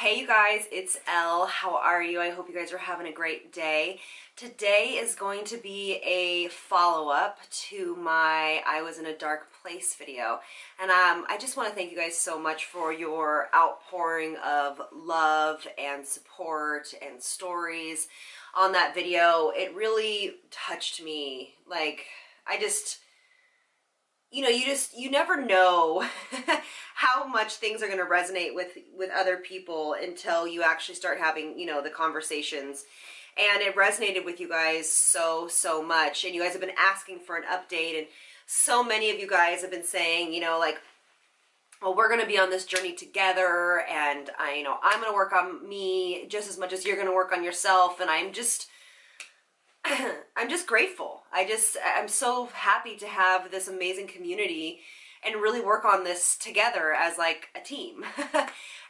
Hey you guys, it's Elle. How are you? I hope you guys are having a great day. Today is going to be a follow-up to my I Was in a Dark Place video. And I just want to thank you guys so much for your outpouring of love and support and stories on that video. It really touched me. Like, you never know how much things are going to resonate with other people until you actually start having, the conversations. And it resonated with you guys so much. And you guys have been asking for an update. And so many of you guys have been saying, like, well, we're going to be on this journey together. And I'm going to work on me just as much as you're going to work on yourself. And I'm just grateful. I'm so happy to have this amazing community and really work on this together as like a team.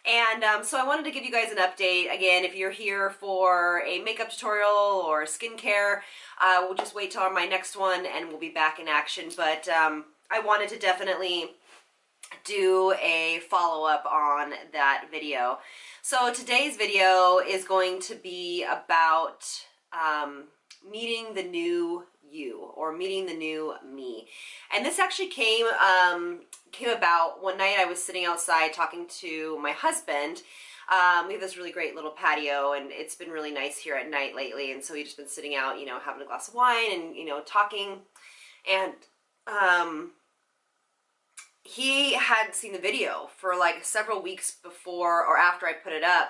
And so I wanted to give you guys an update. Again, if you're here for a makeup tutorial or skincare, we'll just wait till my next one and we'll be back in action. But I wanted to definitely do a follow-up on that video. So today's video is going to be about meeting the new you, or meeting the new me. And this actually came about one night. I was sitting outside talking to my husband. We have this really great little patio, and it's been really nice here at night lately. And so we've just been sitting out, having a glass of wine and, talking. And he had seen the video for like several weeks before or after I put it up.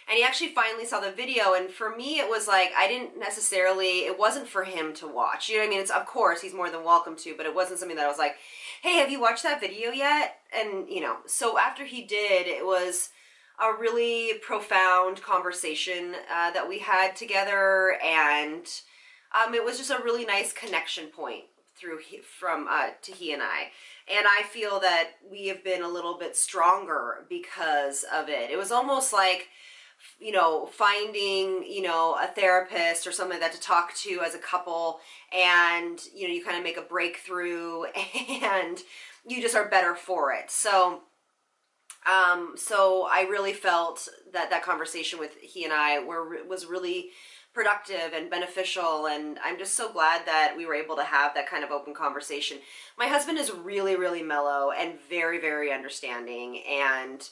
And he actually finally saw the video, and for me it was like, it wasn't for him to watch. You know what I mean? It's, of course, he's more than welcome to, but it wasn't something that I was like, hey, have you watched that video yet? And, so after he did, it was a really profound conversation that we had together, and it was just a really nice connection point to he and I. And I feel that we have been a little bit stronger because of it. It was almost like, finding, a therapist or something like that to talk to as a couple, and, you kind of make a breakthrough and you just are better for it. So, so I really felt that that conversation with he and I was really productive and beneficial, and I'm just so glad that we were able to have that kind of open conversation. My husband is really, really mellow and very, very understanding, and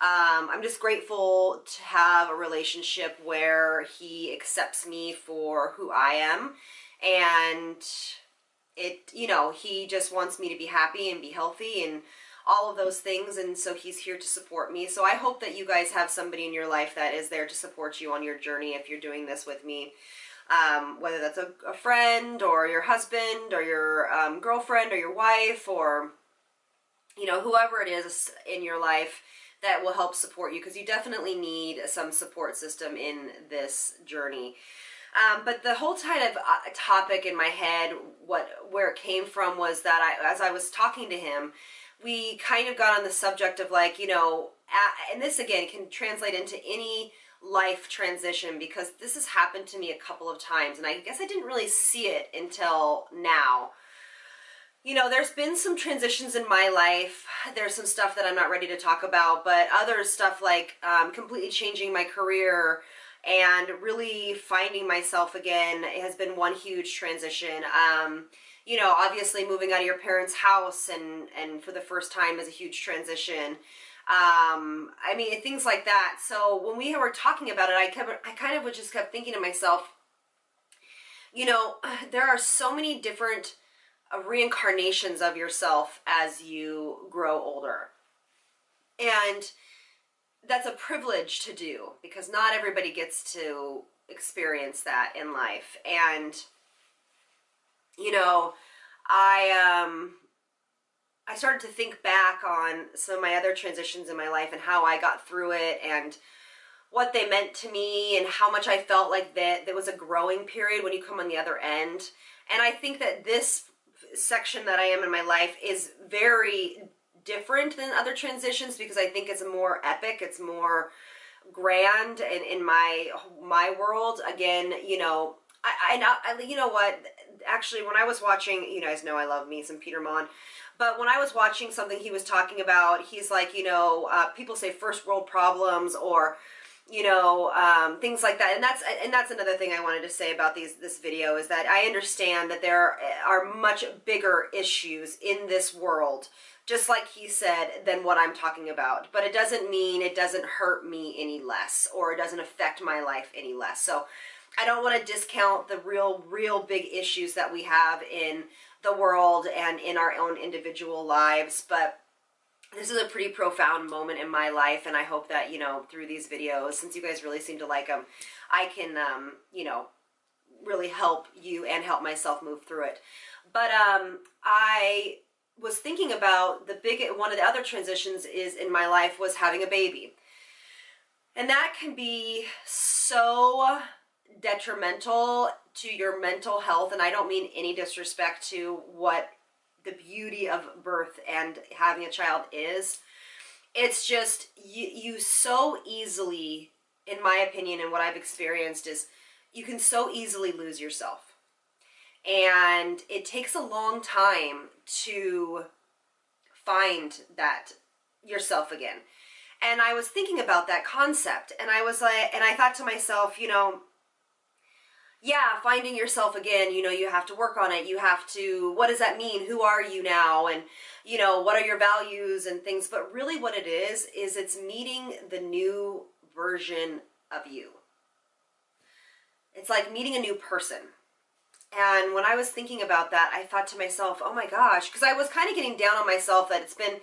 I'm just grateful to have a relationship where he accepts me for who I am, and he just wants me to be happy and be healthy and all of those things, and so he's here to support me. So I hope that you guys have somebody in your life that is there to support you on your journey if you're doing this with me, whether that's a friend or your husband or your girlfriend or your wife, or whoever it is in your life that will help support you, because you definitely need some support system in this journey. But the whole kind of topic in my head, where it came from, was that as I was talking to him, we kind of got on the subject of like, and this again can translate into any life transition, because this has happened to me a couple of times, and I guess I didn't really see it until now. There's been some transitions in my life. There's some stuff that I'm not ready to talk about, but other stuff like completely changing my career and really finding myself again has been one huge transition. Obviously moving out of your parents' house and for the first time is a huge transition. Things like that. So when we were talking about it, I kind of just kept thinking to myself, there are so many different reincarnations of yourself as you grow older. And that's a privilege to do, because not everybody gets to experience that in life. And, I started to think back on some of my other transitions in my life and how I got through it and what they meant to me and how much I felt like that there was a growing period when you come on the other end. And I think that this section that I am in my life is very different than other transitions, because I think it's more epic, it's more grand, and in my world, again, you know what, actually, when I was watching, you guys know I love me some Peter Mon, But when I was watching something he was talking about, he's like, you know, people say first world problems or, you know, things like that. And that's another thing I wanted to say about this video is that I understand that there are much bigger issues in this world, just like he said, than what I'm talking about. But it doesn't mean it doesn't hurt me any less, or it doesn't affect my life any less. So I don't want to discount the real big issues that we have in the world and in our own individual lives, but this is a pretty profound moment in my life, and I hope that, you know, through these videos, since you guys really seem to like them, I can, you know, really help you and help myself move through it. But I was thinking about one of the other transitions is in my life was having a baby. And that can be so detrimental to your mental health, and I don't mean any disrespect to what the beauty of birth and having a child is. It's just you so easily, in my opinion and what I've experienced, is you can so easily lose yourself, and it takes a long time to find that yourself again. And I was thinking about that concept, and I was like, and I thought to myself, you know, yeah, finding yourself again, you know, you have to work on it. You have to, what does that mean? Who are you now? And, you know, what are your values and things? But really what it is it's meeting the new version of you. It's like meeting a new person. And when I was thinking about that, I thought to myself, oh my gosh, because I was kind of getting down on myself that it's been,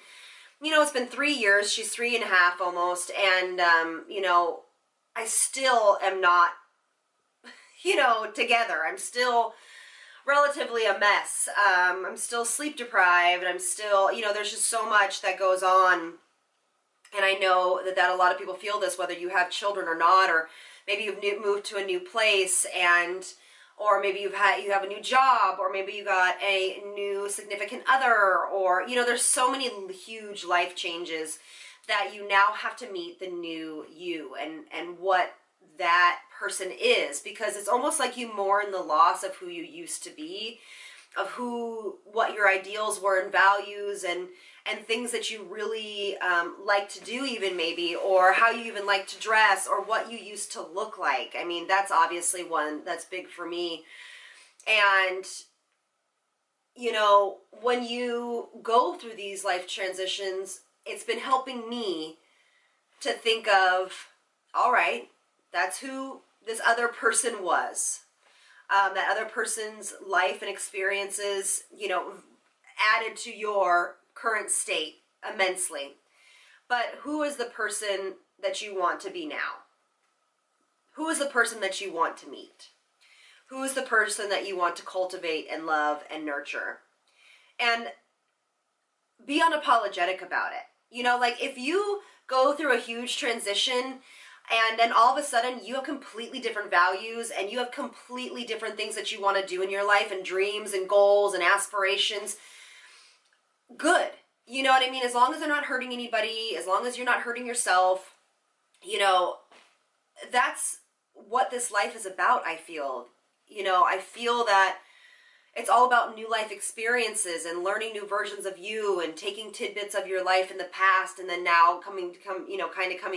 you know, it's been 3 years. She's 3.5 almost. And, you know, I still am not, you know, together. I'm still relatively a mess. I'm still sleep deprived. I'm still, you know, there's just so much that goes on. And I know that a lot of people feel this, whether you have children or not, or maybe you've moved to a new place, and or maybe you have a new job, or maybe you got a new significant other, or, you know, there's so many huge life changes that you now have to meet the new you and what that person is, because it's almost like you mourn the loss of who you used to be, of what your ideals were and values and things that you really like to do, even maybe, or how you even like to dress, or what you used to look like. I mean, that's obviously one that's big for me. And, you know, when you go through these life transitions, it's been helping me to think of, all right, that's who this other person was. That other person's life and experiences, you know, added to your current state immensely. But who is the person that you want to be now? Who is the person that you want to meet? Who is the person that you want to cultivate and love and nurture? And be unapologetic about it. You know, like if you go through a huge transition and then all of a sudden you have completely different values and you have completely different things that you want to do in your life and dreams and goals and aspirations, good. You know what I mean? As long as they're not hurting anybody, as long as you're not hurting yourself, you know, that's what this life is about, I feel. You know, I feel that it's all about new life experiences and learning new versions of you and taking tidbits of your life in the past and then now coming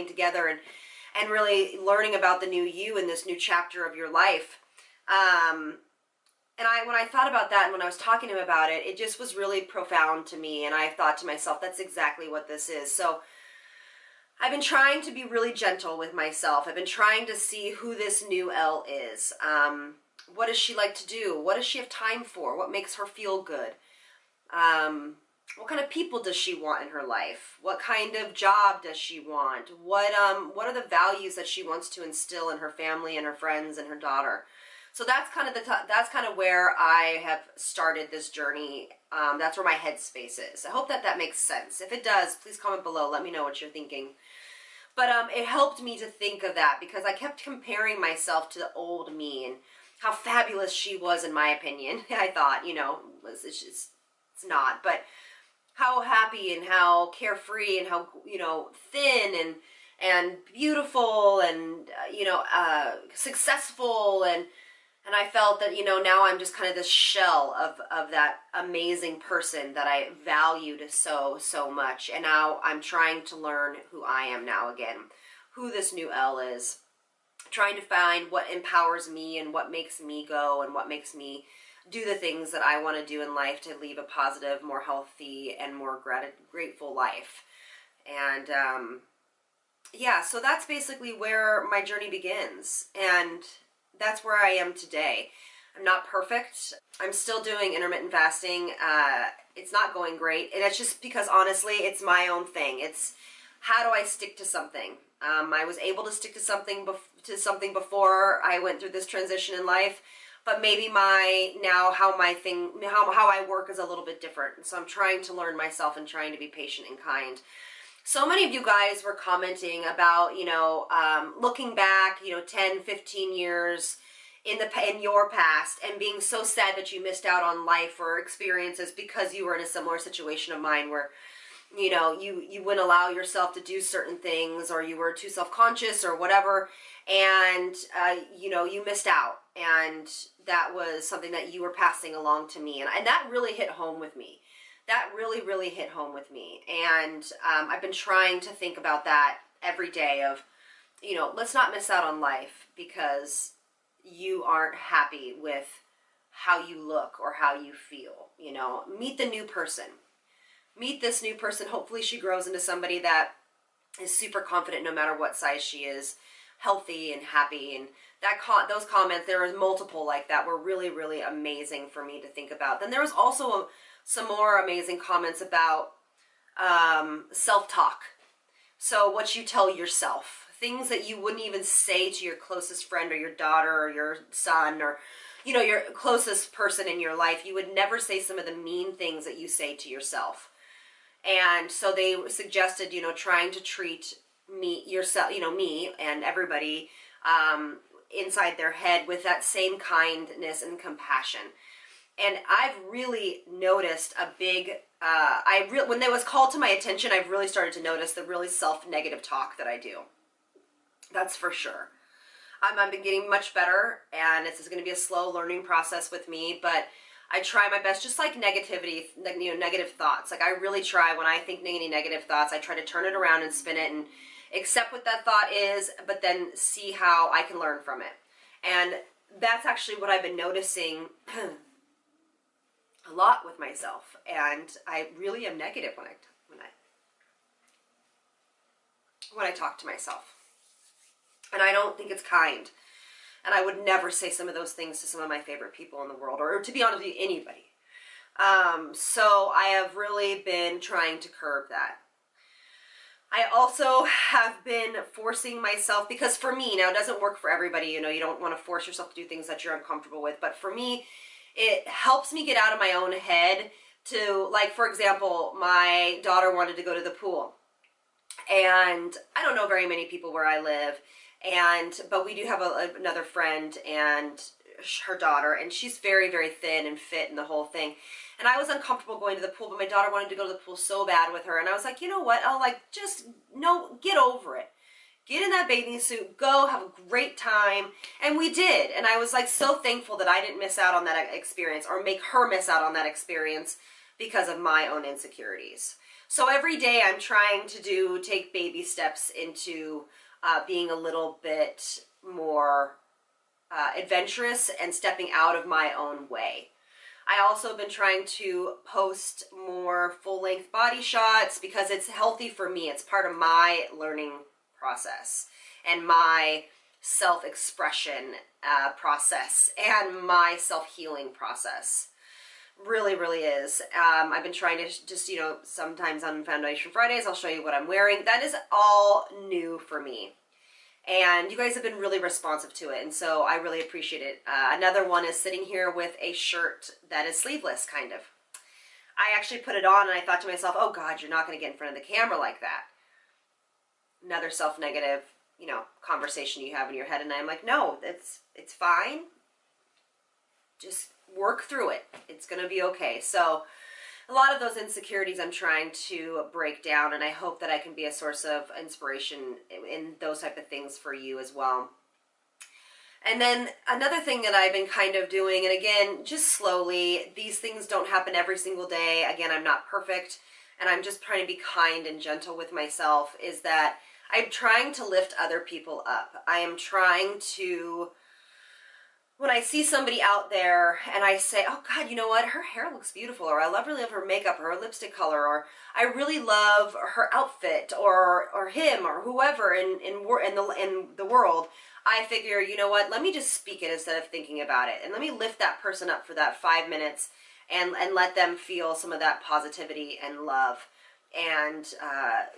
together and really learning about the new you in this new chapter of your life. And when I thought about that and when I was talking to him about it, it just was really profound to me. And I thought to myself, that's exactly what this is. So I've been trying to be really gentle with myself. I've been trying to see who this new Elle is. What does she like to do? What does she have time for? What makes her feel good? What kind of people does she want in her life? What kind of job does she want? What are the values that she wants to instill in her family and her friends and her daughter? So that's kind of where I have started this journey. That's where my headspace is. I hope that makes sense. If it does, please comment below. Let me know what you're thinking. But it helped me to think of that because I kept comparing myself to the old me and how fabulous she was, in my opinion. I thought, you know, it's not, but how happy and how carefree and how, you know, thin and beautiful and, you know, successful. And And I felt that, you know, now I'm just kind of this shell of that amazing person that I valued so, so much. And now I'm trying to learn who I am now again, who this new Elle is. Trying to find what empowers me and what makes me go and what makes me do the things that I want to do in life to leave a positive, more healthy, and more grateful life. And yeah, so that's basically where my journey begins. And that's where I am today. I'm not perfect. I'm still doing intermittent fasting. It's not going great. And it's just because, honestly, it's my own thing. It's how do I stick to something? I was able to stick to something before I went through this transition in life, but maybe how I work is a little bit different. So I'm trying to learn myself and trying to be patient and kind. So many of you guys were commenting about, you know, looking back, you know, 10, 15 years in your past and being so sad that you missed out on life or experiences because you were in a similar situation of mine where, you know, you wouldn't allow yourself to do certain things, or you were too self-conscious or whatever, and you know, you missed out, and that was something that you were passing along to me, and that really hit home with me. That really, really hit home with me, and I've been trying to think about that every day of, you know, let's not miss out on life because you aren't happy with how you look or how you feel. You know, meet the new person. Meet this new person. Hopefully she grows into somebody that is super confident no matter what size she is, healthy and happy. And those comments, there was multiple like that, were really, really amazing for me to think about. Then there was also some more amazing comments about self-talk. So what you tell yourself, things that you wouldn't even say to your closest friend or your daughter or your son or, you know, your closest person in your life. You would never say some of the mean things that you say to yourself. And so they suggested, you know, trying to treat me and everybody inside their head with that same kindness and compassion. And I've really noticed a big, when it was called to my attention, I've really started to notice the really self-negative talk that I do. That's for sure. I've been getting much better, and this is going to be a slow learning process with me, but I try my best, just like negativity, you know, negative thoughts. Like I really try when I think any negative thoughts, I try to turn it around and spin it and accept what that thought is, but then see how I can learn from it. And that's actually what I've been noticing a lot with myself. And I really am negative when I talk to myself. And I don't think it's kind. And I would never say some of those things to some of my favorite people in the world, or to be honest with you, anybody. So I have really been trying to curb that. I also have been forcing myself, because for me, now it doesn't work for everybody, you know, you don't want to force yourself to do things that you're uncomfortable with, but for me, it helps me get out of my own head to, like, for example, my daughter wanted to go to the pool. And I don't know very many people where I live, but we do have another friend and her daughter, and she's very, very thin and fit and the whole thing. And I was uncomfortable going to the pool, but my daughter wanted to go to the pool so bad with her, and I was like, you know what, get over it. Get in that bathing suit, go, have a great time. And we did. And I was like so thankful that I didn't miss out on that experience or make her miss out on that experience because of my own insecurities. So every day I'm trying to take baby steps into being a little bit more adventurous and stepping out of my own way. I also have been trying to post more full-length body shots because it's healthy for me. It's part of my learning process and my self-expression process and my self-healing process. Really, really is. I've been trying to just, you know, sometimes on Foundation Fridays, I'll show you what I'm wearing. That is all new for me. And you guys have been really responsive to it, and so I really appreciate it. Another one is sitting here with a shirt that is sleeveless, kind of. I actually put it on, and I thought to myself, oh God, you're not going to get in front of the camera like that. Another self-negative, you know, conversation you have in your head, and I'm like, no, it's fine. Just work through it. It's going to be okay. So a lot of those insecurities I'm trying to break down, and I hope that I can be a source of inspiration in those type of things for you as well. And then another thing that I've been kind of doing, and again, just slowly, these things don't happen every single day. Again, I'm not perfect, and I'm just trying to be kind and gentle with myself, is that I'm trying to lift other people up. I am trying to, when I see somebody out there and I say, oh God, you know what, her hair looks beautiful, or I really love her makeup or her lipstick color, or I really love her outfit, or him or whoever in the world, I figure, you know what, let me just speak it instead of thinking about it, and let me lift that person up for that 5 minutes and let them feel some of that positivity and love. And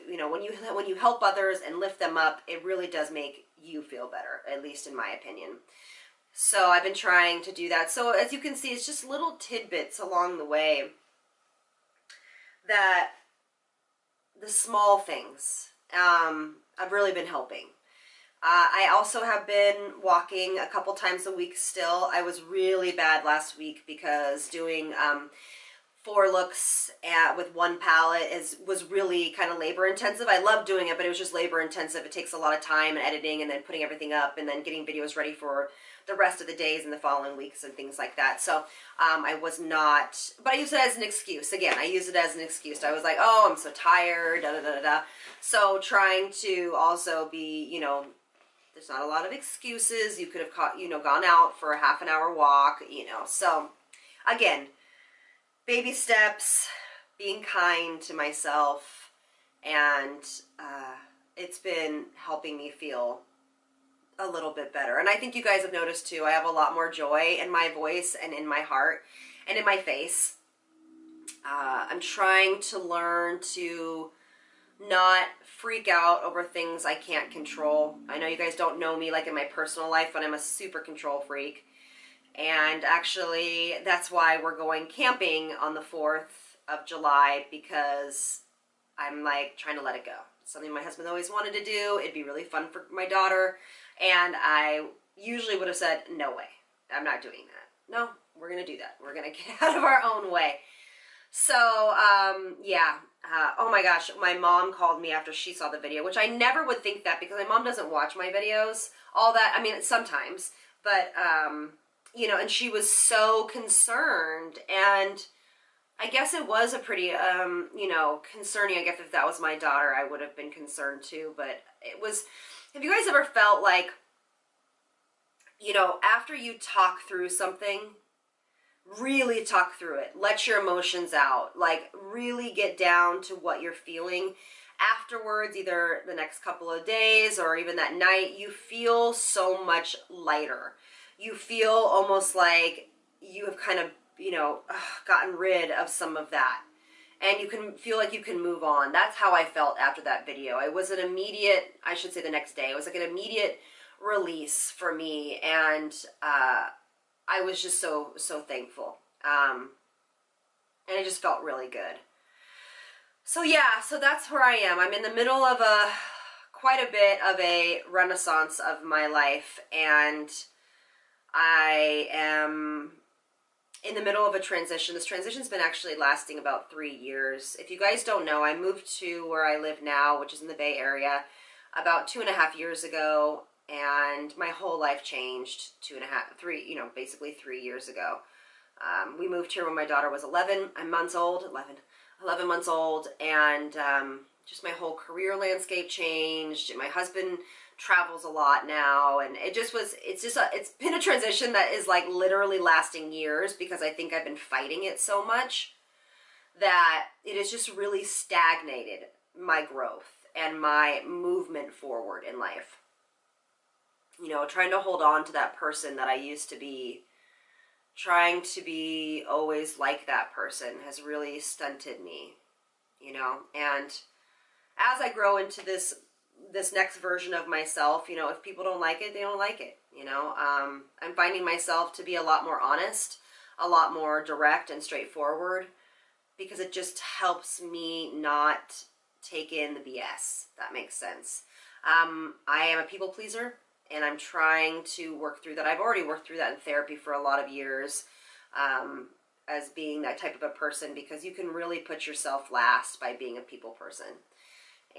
you know, when you help others and lift them up, it really does make you feel better, at least in my opinion. So I've been trying to do that. So as you can see, it's just little tidbits along the way, that the small things have really been helping. I also have been walking a couple times a week still. I was really bad last week because doing 4 looks with one palette was really kind of labor intensive. I love doing it, but it was just labor intensive. It takes a lot of time and editing and then putting everything up and then getting videos ready for the rest of the days and the following weeks and things like that. So I was not, but I use it as an excuse. Again, I use it as an excuse. I was like, oh, I'm so tired, da da da da. So trying to also be, you know, there's not a lot of excuses. You could have, you know, gone out for a half an hour walk, you know. So again, baby steps, being kind to myself, and it's been helping me feel a little bit better. And I think you guys have noticed too, I have a lot more joy in my voice and in my heart and in my face. I'm trying to learn to not freak out over things I can't control. I know you guys don't know me like in my personal life, but I'm a super control freak. And actually, that's why we're going camping on the 4th of July, because I'm like trying to let it go. It's something my husband always wanted to do. It'd be really fun for my daughter. And I usually would have said, no way, I'm not doing that. No, we're going to do that. We're going to get out of our own way. So, yeah. Oh my gosh, my mom called me after she saw the video, which I never would think that, because my mom doesn't watch my videos. All that, I mean, sometimes. But, you know, and she was so concerned, and I guess it was a pretty, you know, concerning. I guess if that was my daughter, I would have been concerned too, but it was, have you guys ever felt like, you know, after you talk through something, really talk through it, let your emotions out, like really get down to what you're feeling afterwards, either the next couple of days or even that night, you feel so much lighter. You feel almost like you have kind of, you know, gotten rid of some of that. And you can feel like you can move on. That's how I felt after that video. It was an immediate, I should say the next day, it was like an immediate release for me. And I was just so thankful. And it just felt really good. So yeah, so that's where I am. I'm in the middle of quite a bit of a renaissance of my life, and I am in the middle of a transition. This transition's been actually lasting about 3 years. If you guys don't know, I moved to where I live now, which is in the Bay Area, about 2.5 years ago, and my whole life changed basically 3 years ago. We moved here when my daughter was 11 months old, and just my whole career landscape changed. My husband travels a lot now, and it's been a transition that is like literally lasting years, because I think I've been fighting it so much that it has just really stagnated my growth and my movement forward in life. You know, trying to hold on to that person that I used to be, trying to be always like that person, has really stunted me, you know. And as I grow into this next version of myself, you know, if people don't like it, they don't like it, you know. I'm finding myself to be a lot more honest, a lot more direct and straightforward, because it just helps me not take in the BS. That makes sense. I am a people pleaser, and I'm trying to work through that. I've already worked through that in therapy for a lot of years, as being that type of a person, because you can really put yourself last by being a people person.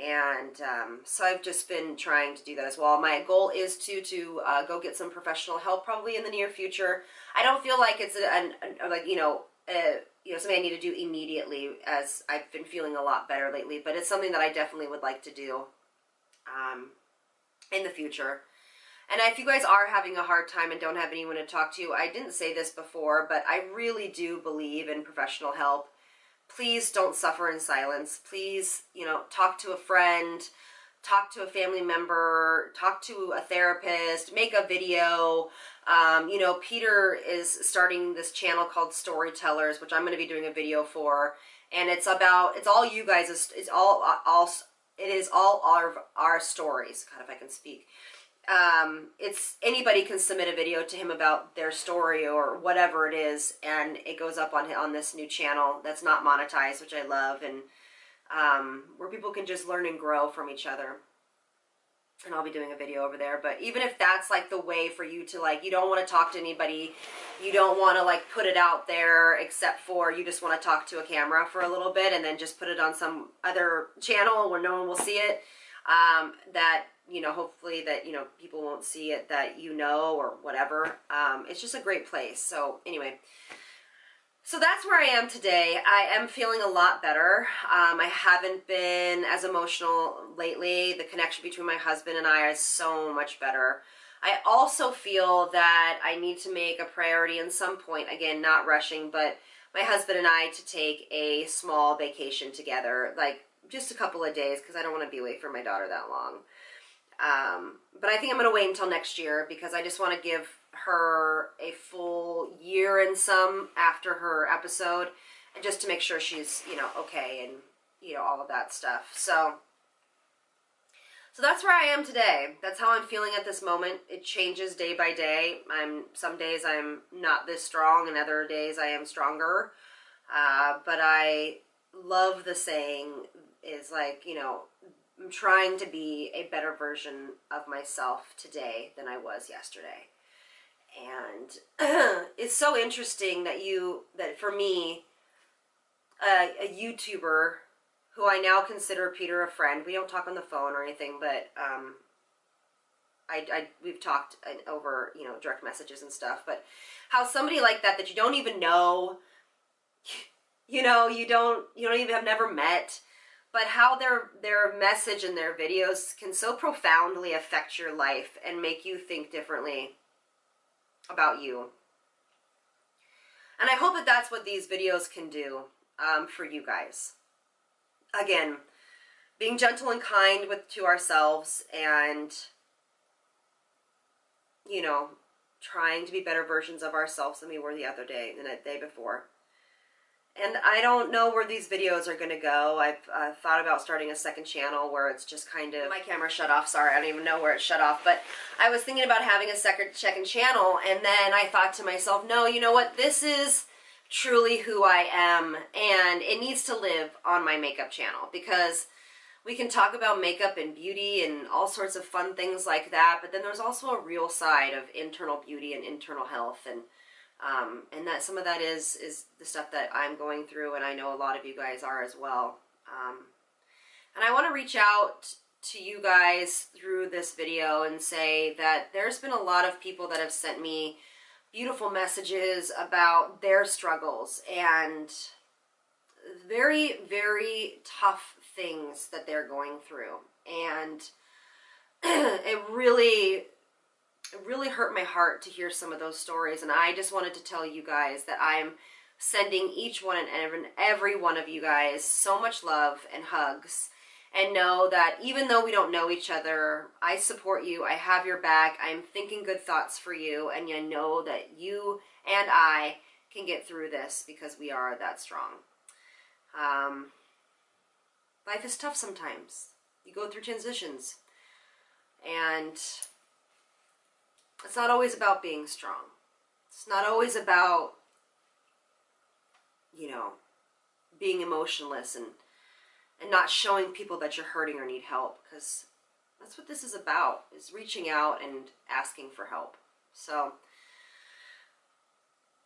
And so I've just been trying to do that as well. My goal is to go get some professional help probably in the near future. I don't feel like it's something I need to do immediately, as I've been feeling a lot better lately, but it's something that I definitely would like to do in the future. And if you guys are having a hard time and don't have anyone to talk to, I didn't say this before, but I really do believe in professional help. Please don't suffer in silence. Please, talk to a friend, talk to a family member, talk to a therapist, make a video. Peter is starting this channel called Storytellers, which I'm going to be doing a video for. And it's all you guys, it is all our stories. God, if I can speak. It's anybody can submit a video to him about their story or whatever it is, and it goes up on this new channel that's not monetized, which I love, and where people can just learn and grow from each other. And I'll be doing a video over there. But even if that's like the way for you to, like, you don't want to talk to anybody, you don't want to like put it out there, except for you just want to talk to a camera for a little bit and then just put it on some other channel where no one will see it, that hopefully that, people won't see it, that or whatever. It's just a great place. So anyway, so that's where I am today. I am feeling a lot better. I haven't been as emotional lately. The connection between my husband and I is so much better. I also feel that I need to make a priority in some point, again, not rushing, but my husband and I to take a small vacation together, like just a couple of days, because I don't want to be away from my daughter that long. But I think I'm going to wait until next year, because I just want to give her a full year and some after her episode, and just to make sure she's, okay, and, all of that stuff. So that's where I am today. That's how I'm feeling at this moment. It changes day by day. Some days I'm not this strong, and other days I am stronger. But I love the saying is like, I'm trying to be a better version of myself today than I was yesterday. And it's so interesting that for me, a YouTuber who I now consider Peter a friend. We don't talk on the phone or anything, but we've talked over, direct messages and stuff. But how somebody like that you don't even know, you don't even have never met, but how their message and their videos can so profoundly affect your life and make you think differently about you. And I hope that that's what these videos can do for you guys. Again, being gentle and kind to ourselves, and trying to be better versions of ourselves than we were the other day and the day before. And I don't know where these videos are going to go. I've thought about starting a second channel where it's just kind of... My camera shut off, sorry, I don't even know where it shut off. But I was thinking about having a second channel, and then I thought to myself, no, you know what, this is truly who I am, and it needs to live on my makeup channel, because we can talk about makeup and beauty and all sorts of fun things like that, but then there's also a real side of internal beauty and internal health, and that some of that is the stuff that I'm going through, and I know a lot of you guys are as well. And I want to reach out to you guys through this video and say that there's been a lot of people that have sent me beautiful messages about their struggles and very, very tough things that they're going through. And it really hurt my heart to hear some of those stories. And I just wanted to tell you guys that I'm sending each one and every one of you guys so much love and hugs. And know that even though we don't know each other, I support you, I have your back, I'm thinking good thoughts for you, and you know that you and I can get through this because we are that strong. Life is tough sometimes. You go through transitions. And it's not always about being strong. It's not always about, being emotionless and not showing people that you're hurting or need help, because that's what this is about, is reaching out and asking for help. So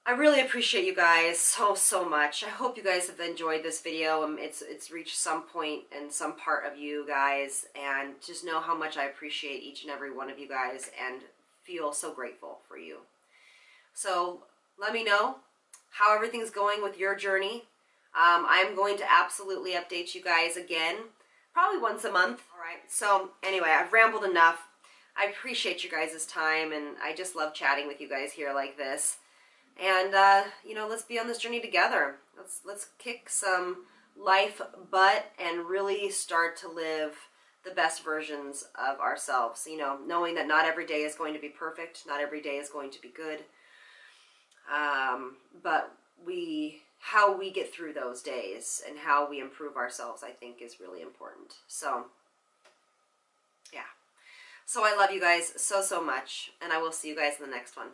I really appreciate you guys so much. I hope you guys have enjoyed this video. It's reached some point and some part of you guys, and just know how much I appreciate each and every one of you guys and feel so grateful for you. So let me know how everything's going with your journey. I'm going to absolutely update you guys again, probably once a month. All right. So anyway, I've rambled enough. I appreciate you guys' time, and I just love chatting with you guys here like this. And you know, let's be on this journey together. Let's kick some life butt and really start to live the best versions of ourselves. You know, knowing that not every day is going to be perfect, not every day is going to be good. But how we get through those days and how we improve ourselves, I think, is really important. So, yeah. So I love you guys so much, and I will see you guys in the next one.